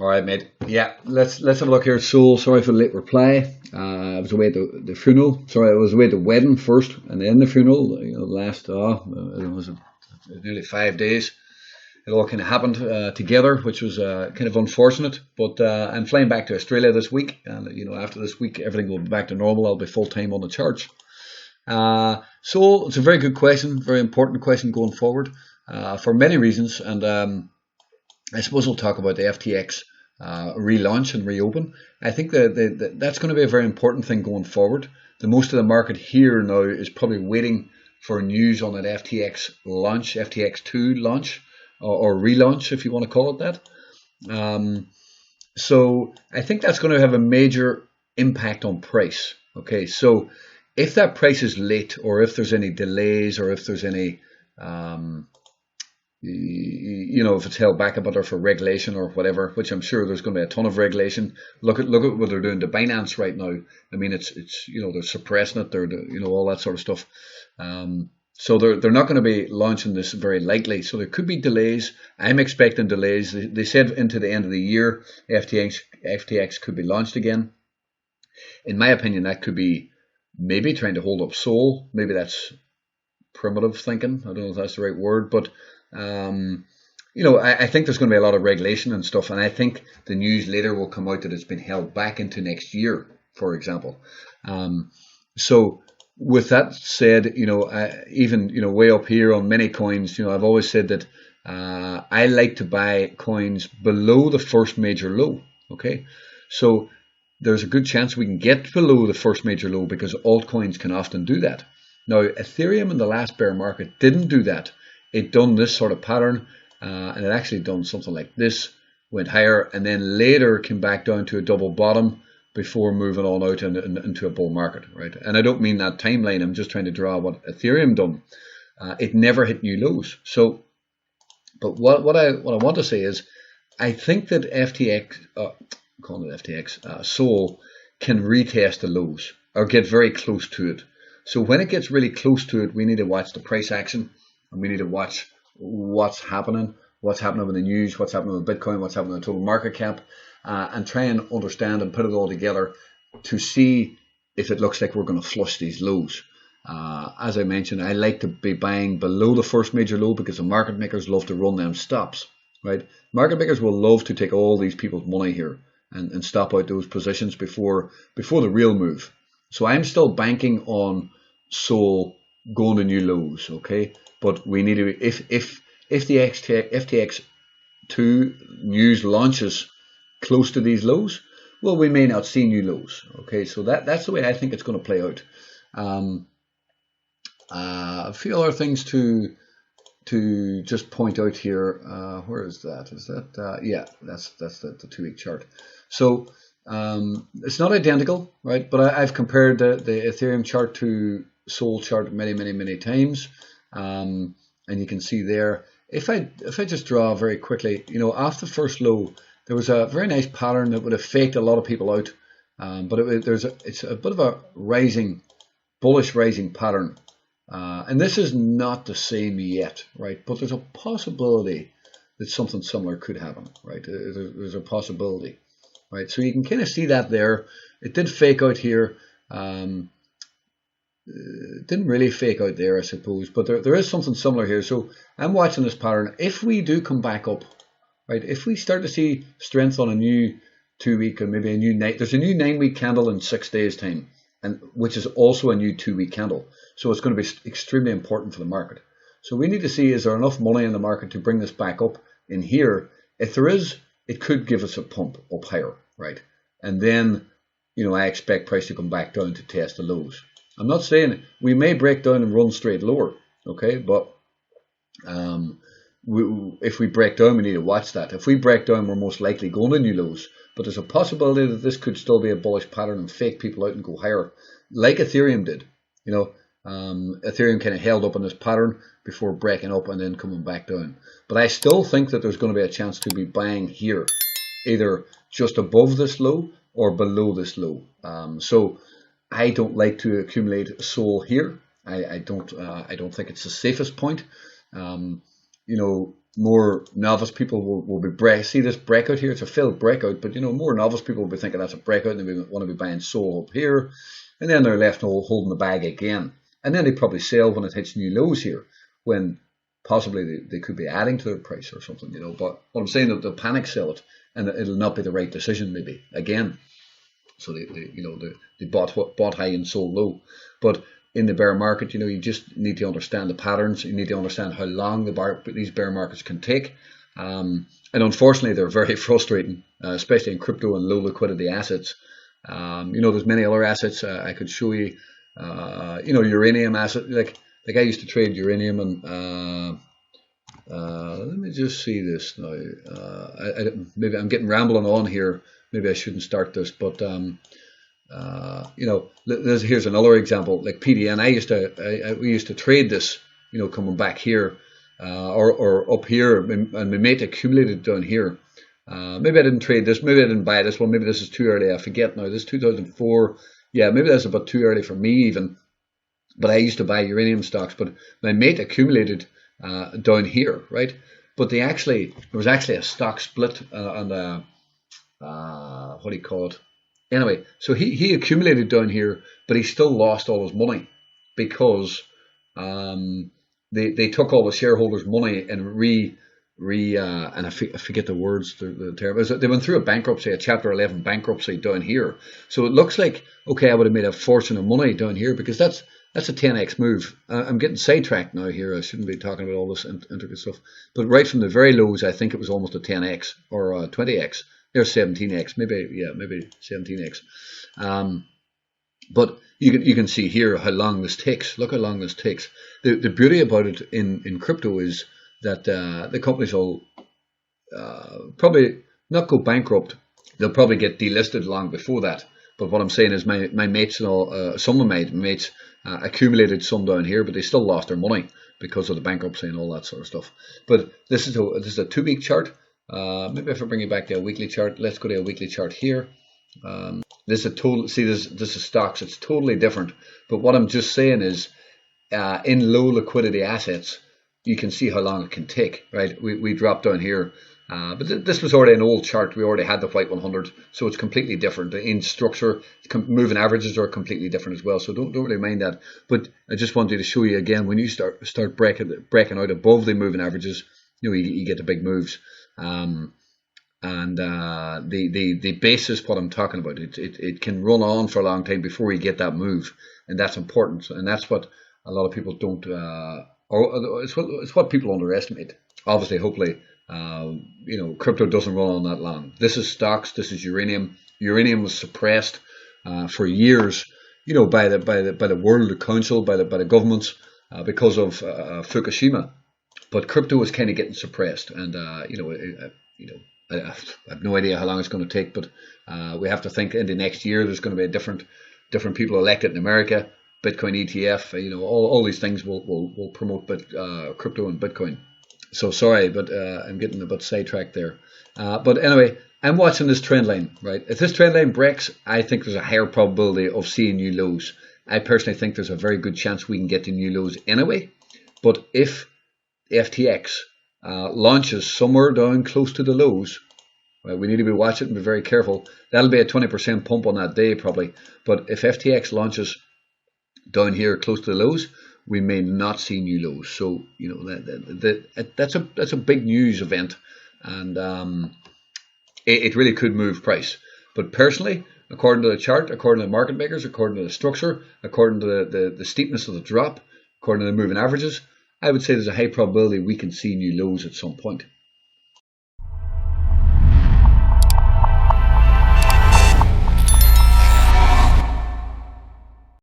All right, mate. Yeah, let's have a look here. Soul, sorry for the late reply. I was away at the funeral. Sorry, I was away at the wedding first, and then the funeral. You know, it was nearly 5 days. It all kind of happened together, which was kind of unfortunate. But I'm flying back to Australia this week, and you know, after this week, everything will be back to normal. I'll be full time on the charts. So it's a very good question, very important question going forward for many reasons, and I suppose we'll talk about the FTX relaunch and reopen. I think that that's going to be a very important thing going forward. The most of the market here now is probably waiting for news on that FTX launch, FTX2 launch, or relaunch, if you want to call it that. So I think that's going to have a major impact on price. Okay, so if that price is late, or if there's any delays, or if there's any you know, if it's held back a bit or for regulation or whatever, which I'm sure there's going to be a ton of regulation. Look at what they're doing to Binance right now. I mean, it's you know, they're suppressing it, they're, you know, all that sort of stuff. So they're not going to be launching this very likely. So there could be delays. I'm expecting delays. They said into the end of the year FTX could be launched again. In my opinion, that could be maybe trying to hold up Sol. Maybe that's primitive thinking. I don't know if that's the right word, but you know, I think there's going to be a lot of regulation and stuff, and I think the news later will come out that it's been held back into next year, for example. So with that said, you know, even, you know, way up here on many coins, you know, I've always said that I like to buy coins below the first major low. Okay, so there's a good chance we can get below the first major low because altcoins can often do that. Now, Ethereum in the last bear market didn't do that. It done this sort of pattern, and it actually done something like this, went higher, and then later came back down to a double bottom before moving on out into a bull market, right? And I don't mean that timeline. I'm just trying to draw what Ethereum done. It never hit new lows. So, but what I want to say is, I think that calling it FTX, Sol can retest the lows or get very close to it. So when it gets really close to it, we need to watch the price action. And we need to watch what's happening with the news, what's happening with Bitcoin, what's happening with the total market cap, and try and understand and put it all together to see if it looks like we're going to flush these lows. As I mentioned, I like to be buying below the first major low because the market makers love to run them stops, right? Market makers will love to take all these people's money here and stop out those positions before the real move. So I'm still banking on Sol going to new lows, okay? But we need to, if the FTX2 news launches close to these lows, well, we may not see new lows. Okay, so that's the way I think it's going to play out. A few other things to just point out here. Where is that? Is that yeah? That's the 2-week chart. So it's not identical, right? But I've compared the Ethereum chart to Sol chart many times. And you can see there, if I just draw very quickly, you know, off the first low, there was a very nice pattern that would have faked a lot of people out, but it's a bit of a bullish rising pattern, and this is not the same yet, right? But there's a possibility that something similar could happen, right? There's a possibility, right? So you can kind of see that there. It did fake out here. Didn't really fake out there, I suppose, but there is something similar here. So I'm watching this pattern. If we do come back up, right, if we start to see strength on a new 2-week or maybe a new night, there's a new 9-week candle in 6 days time, and which is also a new 2-week candle. So it's going to be extremely important for the market. So we need to see, is there enough money in the market to bring this back up in here? If there is, it could give us a pump up higher, right? And then, you know, I expect price to come back down to test the lows. I'm not saying we may break down and run straight lower, okay? But if we break down, we need to watch that. If we break down, we're most likely going to new lows. But there's a possibility that this could still be a bullish pattern and fake people out and go higher, like Ethereum did. You know, Ethereum kind of held up in this pattern before breaking up and then coming back down. But I still think that there's going to be a chance to be buying here, either just above this low or below this low. So I don't like to accumulate Sol here. I don't think it's the safest point. more novice people will be see this breakout here. It's a filled breakout, but more novice people will be thinking that's a breakout, and they want to be buying SOL up here, and then they're left holding the bag again, and then they probably sell when it hits new lows here, when possibly they could be adding to their price or something, But what I'm saying, that they'll panic sell it, and it'll not be the right decision maybe again. So they bought high and sold low, but in the bear market, you just need to understand the patterns. You need to understand how long these bear markets can take. And unfortunately, they're very frustrating, especially in crypto and low liquidity assets. There's many other assets I could show you. Uranium asset, like I used to trade uranium, and let me just see this now. Maybe I'm getting rambling on here. Maybe I shouldn't start this, but here's another example, like PDN. We used to trade this, coming back here, or up here, and my mate accumulated down here. Maybe I didn't trade this, maybe I didn't buy this one, maybe this is too early, I forget now. This 2004, yeah, maybe that's about too early for me even. But I used to buy uranium stocks, but my mate accumulated down here, right? But there was actually a stock split on what do you call it? Anyway, so he accumulated down here, but he still lost all his money because they took all the shareholders' money and and I forget the words, the term. They went through a bankruptcy, a Chapter 11 bankruptcy down here. So it looks like, okay, I would have made a fortune of money down here, because that's a 10x move. I'm getting sidetracked now here. I shouldn't be talking about all this intricate stuff. But right from the very lows, I think it was almost a 10x or a 20x. There's 17x, maybe 17x. But you can see here how long this takes. Look how long this takes. The beauty about it in crypto is that the companies will probably not go bankrupt. They'll probably get delisted long before that. But what I'm saying is my mates and all, some of my mates accumulated some down here, but they still lost their money because of the bankruptcy and all that sort of stuff. But this is a 2-week chart. Maybe if I bring you back to a weekly chart, let's go to a weekly chart here. This is a total. See, this is stocks. It's totally different. But what I'm just saying is, in low liquidity assets, you can see how long it can take. Right? We dropped down here, but this was already an old chart. We already had the white 100, so it's completely different in structure. Moving averages are completely different as well. So don't really mind that. But I just wanted to show you again, when you start breaking out above the moving averages, you get the big moves. The basis, what I'm talking about, it can run on for a long time before you get that move, and that's important, and that's what a lot of people don't, or it's what people underestimate. Obviously, hopefully, crypto doesn't run on that long. This is stocks. This is uranium. Uranium was suppressed for years, by the World Council, by the governments, because of Fukushima. But crypto is kind of getting suppressed, and I have no idea how long it's going to take. But we have to think in the next year there's going to be different people elected in America. Bitcoin ETF, all these things will promote crypto and Bitcoin. So sorry, but I'm getting a bit sidetracked there. But anyway, I'm watching this trend line, right? If this trend line breaks, I think there's a higher probability of seeing new lows. I personally think there's a very good chance we can get to new lows anyway. But if FTX launches somewhere down close to the lows, right, we need to be watching and be very careful. That'll be a 20% pump on that day probably. But if FTX launches down here close to the lows, we may not see new lows. So that's a big news event, and it really could move price. But personally, according to the chart, according to the market makers, according to the structure, according to the steepness of the drop, according to the moving averages, I would say there's a high probability we can see new lows at some point.